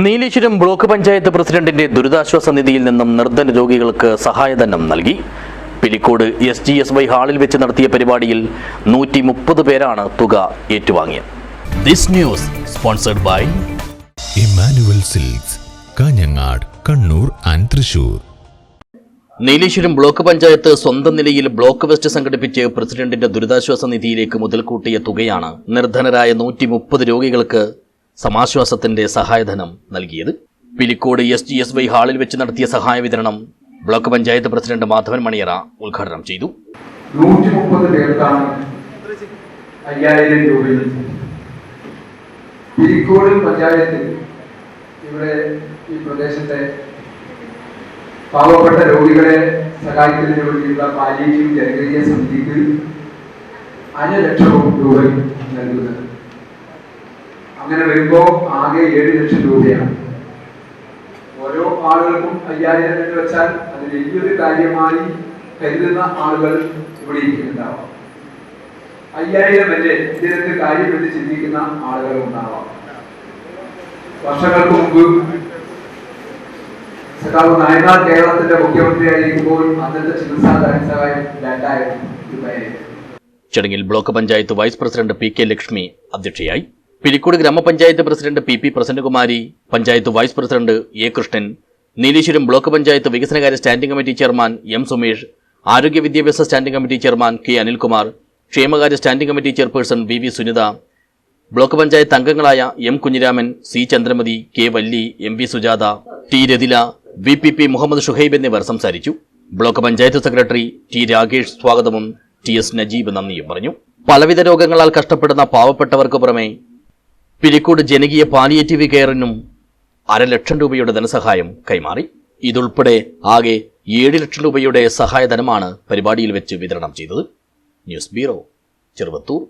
Nileshwaram block panchayat പ്രസിഡന്റിന്റെ ദുരിതാശ്വാസ നിധിയിൽ നിന്നും നിർധന രോഗികൾക്ക് സഹായധനം നൽകി. പിലിക്കോട് SGSY ഹാളിൽ വെച്ച് നടത്തിയ പരിപാടിയിൽ 130 പേരാണ് തുക ഏറ്റുവാങ്ങിയത്. This news sponsored by Emmanuel silks, Kanhangad, Kannur and Thrissur. Nileshwaram block panchayat സ്വന്തം നിലയിൽ ബ്ലോക്ക് ഫെസ്റ്റ് സംഘടിപ്പിച്ച് പ്രസിഡന്റിന്റെ ദുരിതാശ്വാസ നിധിയിലേക്ക് മുതൽക്കൂട്ടിയ തുകയാണ് നിർധനരായ 130 രോഗികൾക്ക് സമാശ്വാസത്തിന്റെ സഹായധനം നൽകിയത്. പിലിക്കോട് SGSY ഹാളിൽ വെച്ച് നടത്തിയ സഹായ വിതരണം ബ്ലോക്ക് പഞ്ചായത്ത് പ്രസിഡന്റ് മാധവൻ മണിയറ ഉദ്ഘാടനം ചെയ്തു. 130 പേർക്കാണ് 5000 രൂപ. പിലിക്കോട് പഞ്ചായത്തിൽ ഇവിടെ ഈ പ്രദേശത്തെ പാവപ്പെട്ട രോഗികളെ സഹായിക്കുന്നതിന് വേണ്ടിയുള്ള പാലിയേറ്റീവ് ജനകീയ സമിതിക്ക് 5 ലക്ഷം രൂപ നൽകുന്നത്. അങ്ങനെ വരുമ്പോൾ ആകെ 7 ലക്ഷം രൂപയാണ്. ഓരോ ആളുകൾക്കും 5000 എന്ന് വെച്ചാൽ അത് വലിയൊരു കാര്യമായി കരുതുന്ന ആളുകൾ ഇവിടെ ഇരിക്കുന്നുണ്ടാവാം. 5000 വരെ ഇതിനകത്ത് കാര്യമെന്ന് ചിന്തിക്കുന്ന ആളുകൾ ഉണ്ടാവാം. വർഷങ്ങൾക്ക് മുമ്പ് സഖാവ് നായനാർ കേരളത്തിന്റെ മുഖ്യമന്ത്രിയായിരിക്കുമ്പോൾ അന്നത്തെ ചികിത്സാ ധനസഹായം 2000 രൂപയായിരുന്നു. ചടങ്ങിൽ block panchayat vice president PK Lakshmi അധ്യക്ഷയായി. പിലിക്കോട് ഗ്രാമപഞ്ചായത്ത് president PP Prasannakumari, panchayat vice president A Krishnan, Nileshwaram block panchayat വികസനകാര്യ standing committee chairman M Sumesh, ആരോഗ്യ വിദ്യാഭ്യാസ standing committee chairman K Anilkumar, ക്ഷേമകാര്യ standing committee chairperson VV Sunitha, block panchayat അംഗങ്ങളായ M Kunhiraman, C Chandramathi, K വല്ലി, MV Sujatha, T Rathila, VPP Muhammad Shuhaib എന്നിവർ സംസാരിച്ചു. Block panchayat secretary T Rakesh സ്വാഗതവും TS നജീബ് നന്ദിയും പറഞ്ഞു. പലവിധ രോഗങ്ങളാൽ കഷ്ടപ്പെടുന്ന പാവപ്പെട്ടവർക്ക് പുറമെ പിലിക്കോട് ജനകീയ പാലിയേറ്റീവ് കെയറിനും 1/2 ലക്ഷം രൂപയുടെ ധനസഹായം കൈമാറി. ഇതുൾപ്പെടെ ആകെ 7 ലക്ഷം രൂപയുടെ സഹായധനമാണ് പരിപാടിയിൽ വെച്ച് വിതരണം ചെയ്തത്. News bureau, Cheruvathur.